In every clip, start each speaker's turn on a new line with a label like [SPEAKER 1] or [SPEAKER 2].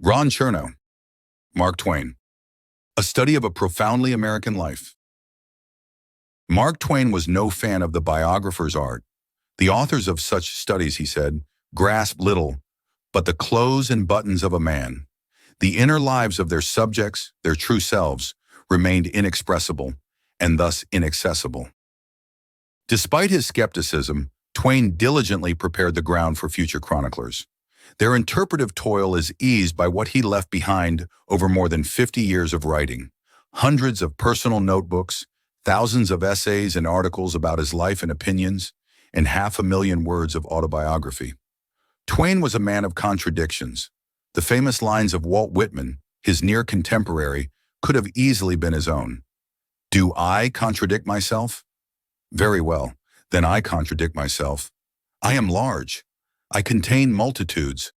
[SPEAKER 1] Ron Chernow, Mark Twain. A study of a profoundly American life. Mark Twain was no fan of the biographer's art. The authors of such studies, he said, grasp little but the clothes and buttons of a man. The inner lives of their subjects, their true selves, remained inexpressible and thus inaccessible. Despite his skepticism, Twain diligently prepared the ground for future chroniclers. Their interpretive toil is eased by what he left behind over more than 50 years of writing, hundreds of personal notebooks, thousands of essays and articles about his life and opinions, and 500,000 words of autobiography. Twain was a man of contradictions. The famous lines of Walt Whitman, his near contemporary, could have easily been his own. Do I contradict myself? Very well, then I contradict myself. I am large. I contain multitudes.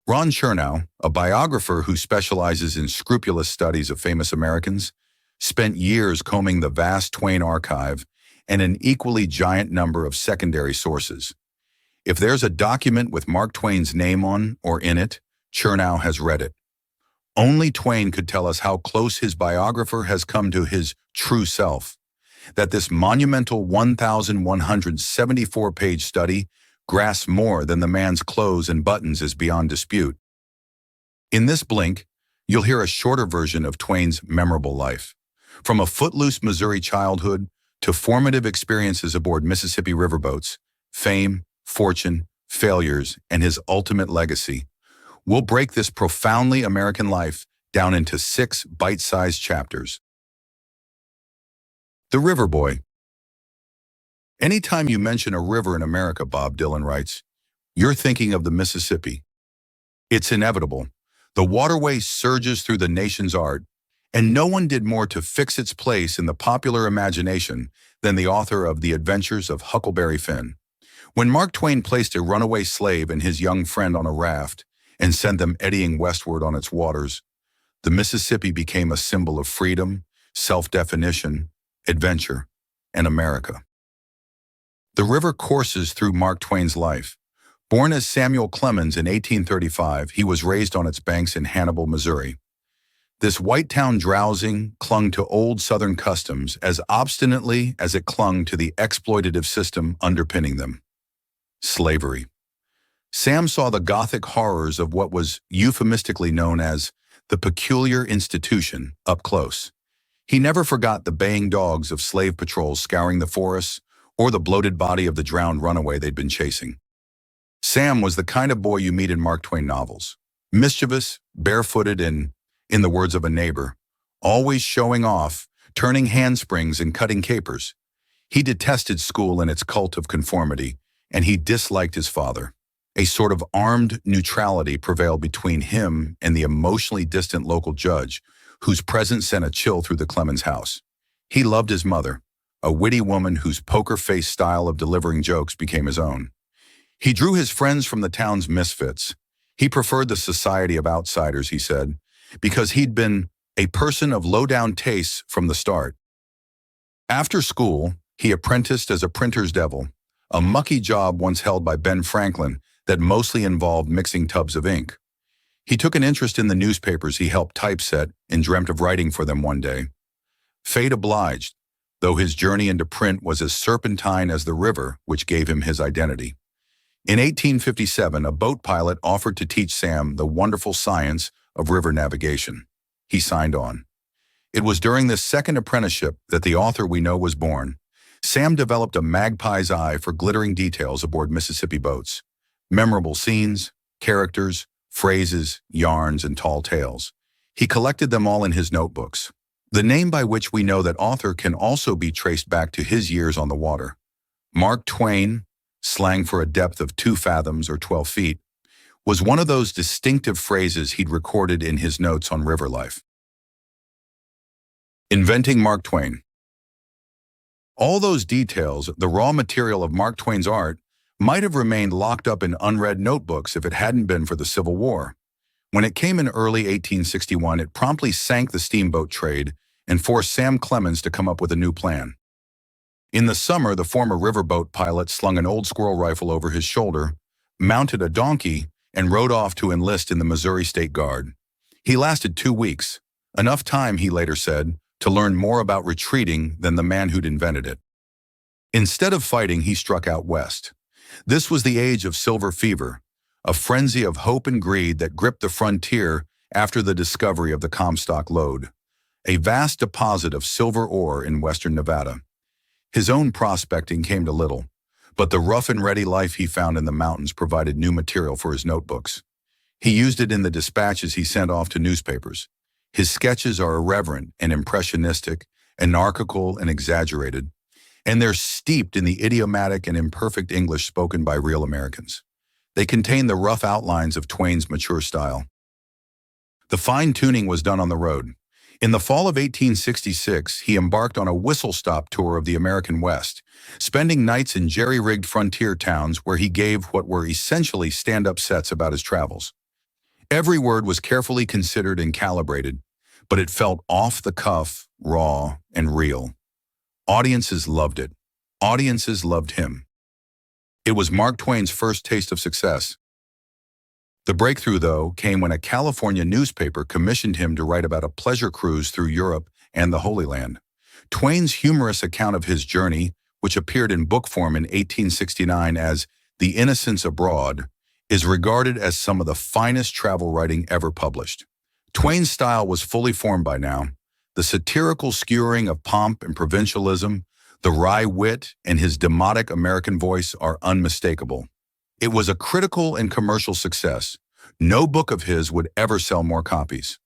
[SPEAKER 1] Ron Chernow, a biographer who specializes in scrupulous studies of famous Americans, spent years combing the vast Twain archive and an equally giant number of secondary sources. If there's a document with Mark Twain's name on or in it, Chernow has read it. Only Twain could tell us how close his biographer has come to his true self. That this monumental 1,174-page study grasps more than the man's clothes and buttons is beyond dispute. In this blink, you'll hear a shorter version of Twain's memorable life. From a footloose Missouri childhood to formative experiences aboard Mississippi riverboats, fame, fortune, failures, and his ultimate legacy, we'll break this profoundly American life down into 6 bite-sized chapters. The River Boy. Anytime you mention a river in America, Bob Dylan writes, you're thinking of the Mississippi. It's inevitable. The waterway surges through the nation's art, and no one did more to fix its place in the popular imagination than the author of The Adventures of Huckleberry Finn. When Mark Twain placed a runaway slave and his young friend on a raft and sent them eddying westward on its waters, the Mississippi became a symbol of freedom, self-definition, adventure, and America. The river courses through Mark Twain's life. Born as Samuel Clemens in 1835, he was raised on its banks in Hannibal, Missouri. This white town drowsing clung to old Southern customs as obstinately as it clung to the exploitative system underpinning them. Slavery. Sam saw the Gothic horrors of what was euphemistically known as the peculiar institution up close. He never forgot the baying dogs of slave patrols scouring the forests or the bloated body of the drowned runaway they'd been chasing. Sam was the kind of boy you meet in Mark Twain novels. Mischievous, barefooted, and, in the words of a neighbor, always showing off, turning handsprings and cutting capers. He detested school and its cult of conformity, and he disliked his father. A sort of armed neutrality prevailed between him and the emotionally distant local judge, whose presence sent a chill through the Clemens house. He loved his mother, a witty woman whose poker-faced style of delivering jokes became his own. He drew his friends from the town's misfits. He preferred the society of outsiders, he said, because he'd been a person of low-down tastes from the start. After school, he apprenticed as a printer's devil, a mucky job once held by Ben Franklin that mostly involved mixing tubs of ink. He took an interest in the newspapers he helped typeset and dreamt of writing for them one day. Fate obliged, though his journey into print was as serpentine as the river which gave him his identity. In 1857, a boat pilot offered to teach Sam the wonderful science of river navigation. He signed on. It was during this second apprenticeship that the author we know was born. Sam developed a magpie's eye for glittering details aboard Mississippi boats. Memorable scenes, characters, phrases, yarns, and tall tales. He collected them all in his notebooks. The name by which we know that author can also be traced back to his years on the water. Mark Twain, slang for a depth of 2 fathoms or 12 feet, was one of those distinctive phrases he'd recorded in his notes on river life. Inventing Mark Twain. All those details, the raw material of Mark Twain's art, might have remained locked up in unread notebooks if it hadn't been for the Civil War. When it came in early 1861, it promptly sank the steamboat trade and forced Sam Clemens to come up with a new plan. In the summer, the former riverboat pilot slung an old squirrel rifle over his shoulder, mounted a donkey, and rode off to enlist in the Missouri State Guard. He lasted 2 weeks, enough time, he later said, to learn more about retreating than the man who'd invented it. Instead of fighting, he struck out west. This was the age of silver fever, a frenzy of hope and greed that gripped the frontier after the discovery of the Comstock lode, a vast deposit of silver ore in western Nevada. His own prospecting came to little, but the rough and ready life he found in the mountains provided new material for his notebooks. He used it in the dispatches he sent off to newspapers. His sketches are irreverent and impressionistic, anarchical and exaggerated, and they're steeped in the idiomatic and imperfect English spoken by real Americans. They contain the rough outlines of Twain's mature style. The fine-tuning was done on the road. In the fall of 1866, he embarked on a whistle-stop tour of the American West, spending nights in jerry-rigged frontier towns where he gave what were essentially stand-up sets about his travels. Every word was carefully considered and calibrated, but it felt off the cuff, raw, and real. Audiences loved it. Audiences loved him. It was Mark Twain's first taste of success. The breakthrough, though, came when a California newspaper commissioned him to write about a pleasure cruise through Europe and the Holy Land. Twain's humorous account of his journey, which appeared in book form in 1869 as The Innocents Abroad, is regarded as some of the finest travel writing ever published. Twain's style was fully formed by now. The satirical skewering of pomp and provincialism, the wry wit, and his demotic American voice are unmistakable. It was a critical and commercial success. No book of his would ever sell more copies.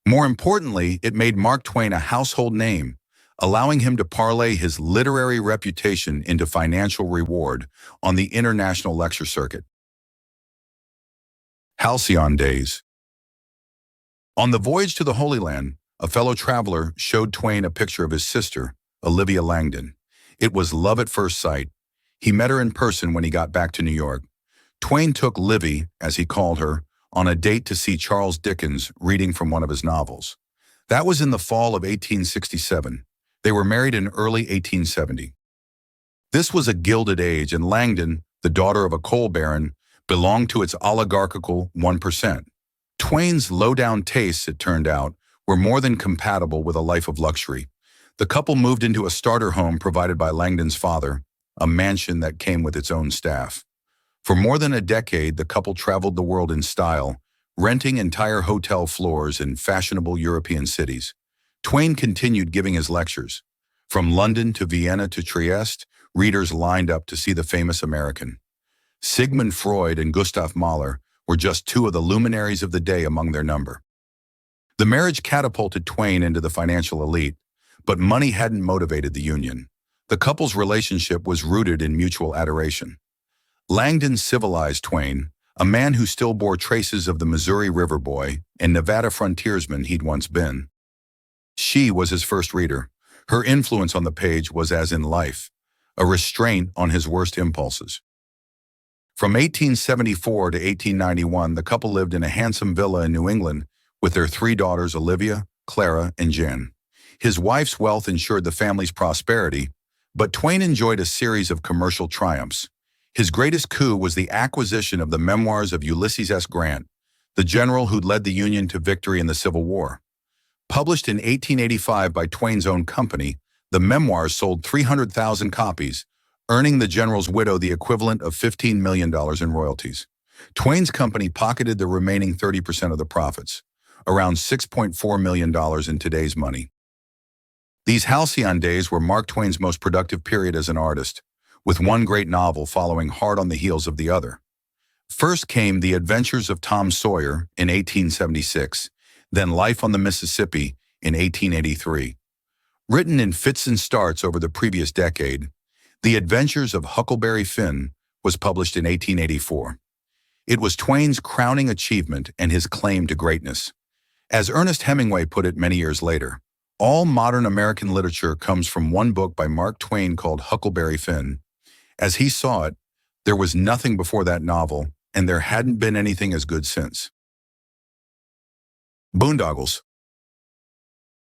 [SPEAKER 1] More importantly, it made Mark Twain a household name, allowing him to parlay his literary reputation into financial reward on the international lecture circuit. Halcyon Days. On the voyage to the Holy Land, a fellow traveler showed Twain a picture of his sister, Olivia Langdon. It was love at first sight. He met her in person when he got back to New York. Twain took Livy, as he called her, on a date to see Charles Dickens reading from one of his novels. That was in the fall of 1867. They were married in early 1870. This was a gilded age, and Langdon, the daughter of a coal baron, belonged to its oligarchical 1%. Twain's low-down tastes, it turned out, were more than compatible with a life of luxury. The couple moved into a starter home provided by Langdon's father, a mansion that came with its own staff. For more than a decade, the couple traveled the world in style, renting entire hotel floors in fashionable European cities. Twain continued giving his lectures. From London to Vienna to Trieste, readers lined up to see the famous American. Sigmund Freud and Gustav Mahler were just two of the luminaries of the day among their number. The marriage catapulted Twain into the financial elite, but money hadn't motivated the union. The couple's relationship was rooted in mutual adoration. Langdon civilized Twain, a man who still bore traces of the Missouri River boy and Nevada frontiersman he'd once been. She was his first reader. Her influence on the page was as in life, a restraint on his worst impulses. From 1874 to 1891, the couple lived in a handsome villa in New England with their 3 daughters, Olivia, Clara, and Jen. His wife's wealth ensured the family's prosperity, but Twain enjoyed a series of commercial triumphs. His greatest coup was the acquisition of the memoirs of Ulysses S. Grant, the general who'd led the Union to victory in the Civil War. Published in 1885 by Twain's own company, the memoirs sold 300,000 copies, earning the general's widow the equivalent of $15 million in royalties. Twain's company pocketed the remaining 30% of the profits, around $6.4 million in today's money. These halcyon days were Mark Twain's most productive period as an artist, with one great novel following hard on the heels of the other. First came The Adventures of Tom Sawyer in 1876, then Life on the Mississippi in 1883. Written in fits and starts over the previous decade, The Adventures of Huckleberry Finn was published in 1884. It was Twain's crowning achievement and his claim to greatness. As Ernest Hemingway put it many years later, all modern American literature comes from one book by Mark Twain called Huckleberry Finn. As he saw it, there was nothing before that novel, and there hadn't been anything as good since. Boondoggles.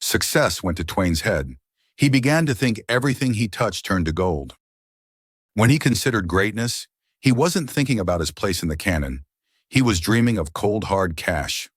[SPEAKER 1] Success went to Twain's head. He began to think everything he touched turned to gold. When he considered greatness, he wasn't thinking about his place in the canon. He was dreaming of cold, hard cash.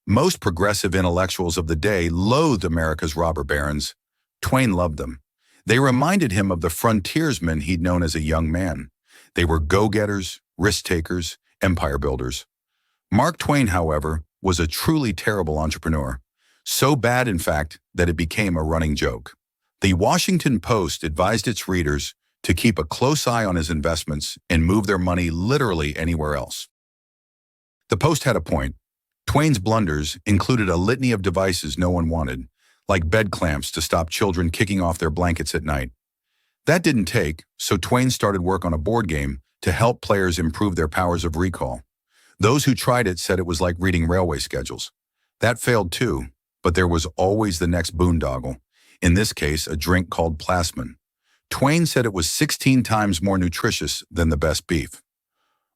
[SPEAKER 1] Most progressive intellectuals of the day loathed America's robber barons. Twain loved them. They reminded him of the frontiersmen he'd known as a young man. They were go-getters, risk-takers, empire builders. Mark Twain, however, was a truly terrible entrepreneur. So bad, in fact, that it became a running joke. The Washington Post advised its readers to keep a close eye on his investments and move their money literally anywhere else. The Post had a point. Twain's blunders included a litany of devices no one wanted, like bed clamps to stop children kicking off their blankets at night. That didn't take, so Twain started work on a board game to help players improve their powers of recall. Those who tried it said it was like reading railway schedules. That failed too, but there was always the next boondoggle, in this case a drink called plasmin. Twain said it was 16 times more nutritious than the best beef.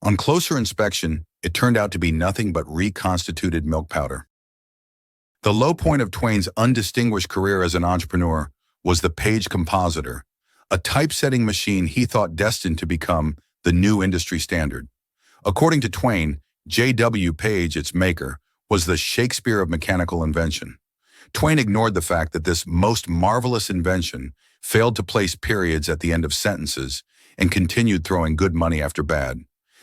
[SPEAKER 1] On closer inspection, it turned out to be nothing but reconstituted milk powder. The low point of Twain's undistinguished career as an entrepreneur was the Page Compositor, a typesetting machine he thought destined to become the new industry standard. According to Twain, J.W. Page, its maker, was the Shakespeare of mechanical invention. Twain ignored the fact that this most marvelous invention failed to place periods at the end of sentences and continued throwing good money after bad.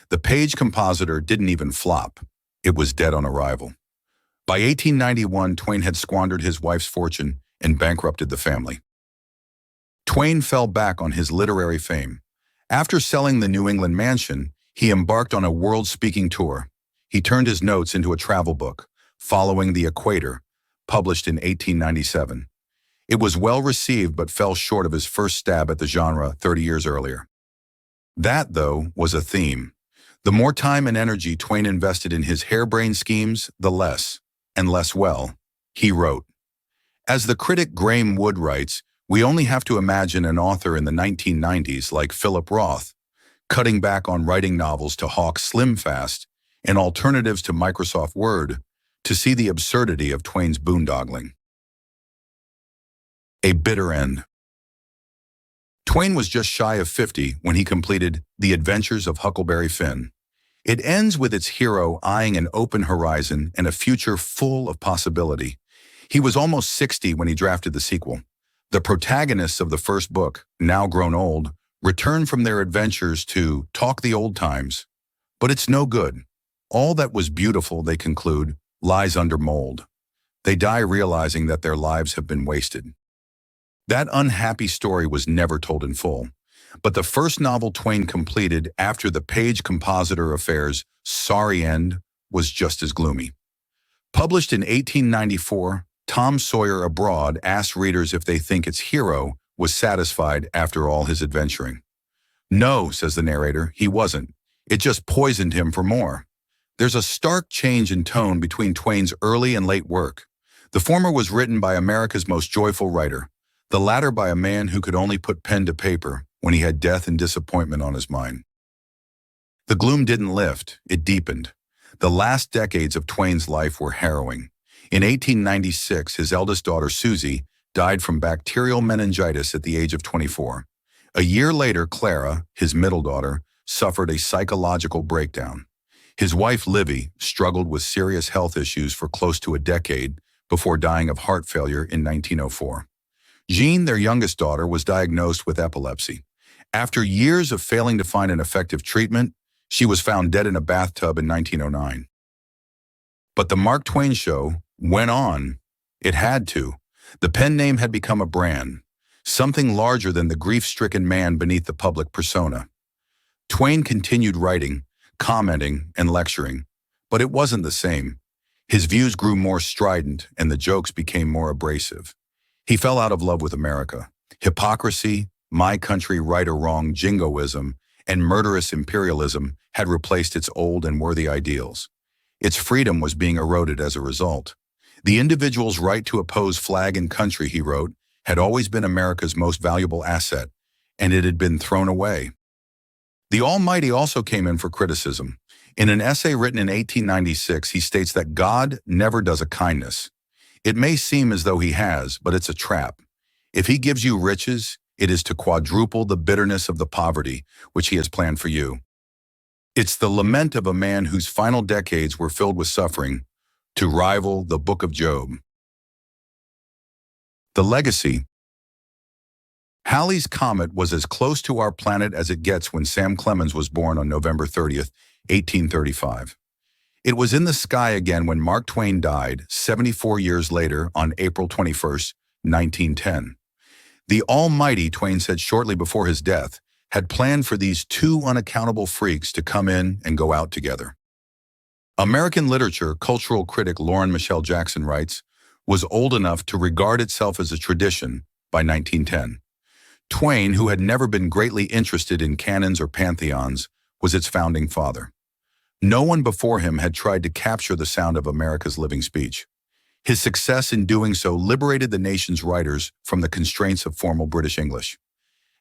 [SPEAKER 1] The Page Compositor didn't even flop. It was dead on arrival. By 1891, Twain had squandered his wife's fortune and bankrupted the family. Twain fell back on his literary fame. After selling the New England mansion, he embarked on a world-speaking tour. He turned his notes into a travel book, Following the Equator, published in 1897. It was well received but fell short of his first stab at the genre 30 years earlier. That, though, was a theme. The more time and energy Twain invested in his harebrained schemes, the less, and less well, he wrote. As the critic Graham Wood writes, we only have to imagine an author in the 1990s like Philip Roth, cutting back on writing novels to hawk Slim Fast and alternatives to Microsoft Word to see the absurdity of Twain's boondoggling. A bitter end. Twain was just shy of 50 when he completed The Adventures of Huckleberry Finn. It ends with its hero eyeing an open horizon and a future full of possibility. He was almost 60 when he drafted the sequel. The protagonists of the first book, now grown old, return from their adventures to talk the old times. But it's no good. All that was beautiful, they conclude, lies under mold. They die realizing that their lives have been wasted. That unhappy story was never told in full, but the first novel Twain completed after the Page Compositor affair's sorry end was just as gloomy. Published in 1894, Tom Sawyer Abroad asks readers if they think its hero was satisfied after all his adventuring. No, says the narrator, he wasn't. It just poisoned him for more. There's a stark change in tone between Twain's early and late work. The former was written by America's most joyful writer, the latter by a man who could only put pen to paper when he had death and disappointment on his mind. The gloom didn't lift, it deepened. The last decades of Twain's life were harrowing. In 1896, his eldest daughter, Susie, died from bacterial meningitis at the age of 24. A year later, Clara, his middle daughter, suffered a psychological breakdown. His wife, Livy, struggled with serious health issues for close to a decade before dying of heart failure in 1904. Jean, their youngest daughter, was diagnosed with epilepsy. After years of failing to find an effective treatment, she was found dead in a bathtub in 1909. But the Mark Twain Show went on. It had to. The pen name had become a brand, something larger than the grief-stricken man beneath the public persona. Twain continued writing, commenting, and lecturing, but it wasn't the same. His views grew more strident, and the jokes became more abrasive. He fell out of love with America. Hypocrisy, my country right or wrong jingoism, and murderous imperialism had replaced its old and worthy ideals. Its freedom was being eroded as a result. The individual's right to oppose flag and country, he wrote, had always been America's most valuable asset, and it had been thrown away. The Almighty also came in for criticism. In an essay written in 1896, he states that God never does a kindness. It may seem as though he has, but it's a trap. If he gives you riches, it is to quadruple the bitterness of the poverty which he has planned for you. It's the lament of a man whose final decades were filled with suffering, to rival the Book of Job. The legacy. Halley's Comet was as close to our planet as it gets when Sam Clemens was born on November 30th, 1835. It was in the sky again when Mark Twain died 74 years later on April 21st, 1910. The Almighty, Twain said shortly before his death, had planned for these two unaccountable freaks to come in and go out together. American literature cultural critic Lauren Michelle Jackson writes, was old enough to regard itself as a tradition by 1910. Twain, who had never been greatly interested in canons or pantheons, was its founding father. No one before him had tried to capture the sound of America's living speech. His success in doing so liberated the nation's writers from the constraints of formal British English.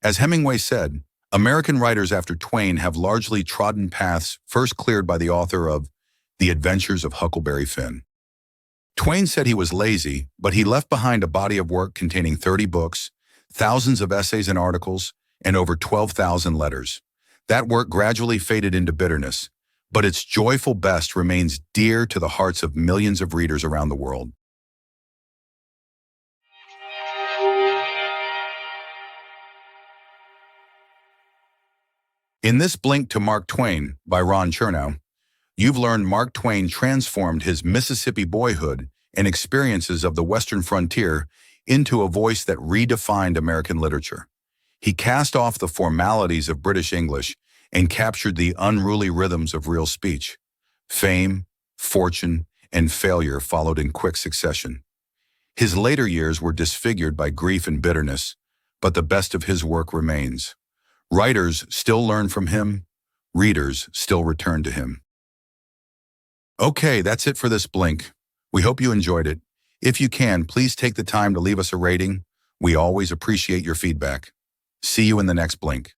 [SPEAKER 1] As Hemingway said, American writers after Twain have largely trodden paths first cleared by the author of The Adventures of Huckleberry Finn. Twain said he was lazy, but he left behind a body of work containing 30 books, thousands of essays and articles, and over 12,000 letters. That work gradually faded into bitterness, but its joyful best remains dear to the hearts of millions of readers around the world. In this Blink to Mark Twain by Ron Chernow, you've learned Mark Twain transformed his Mississippi boyhood and experiences of the Western frontier into a voice that redefined American literature. He cast off the formalities of British English and captured the unruly rhythms of real speech. Fame, fortune, and failure followed in quick succession. His later years were disfigured by grief and bitterness, but the best of his work remains. Writers still learn from him, readers still return to him. Okay, that's it for this Blink. We hope you enjoyed it. If you can, please take the time to leave us a rating. We always appreciate your feedback. See you in the next Blink.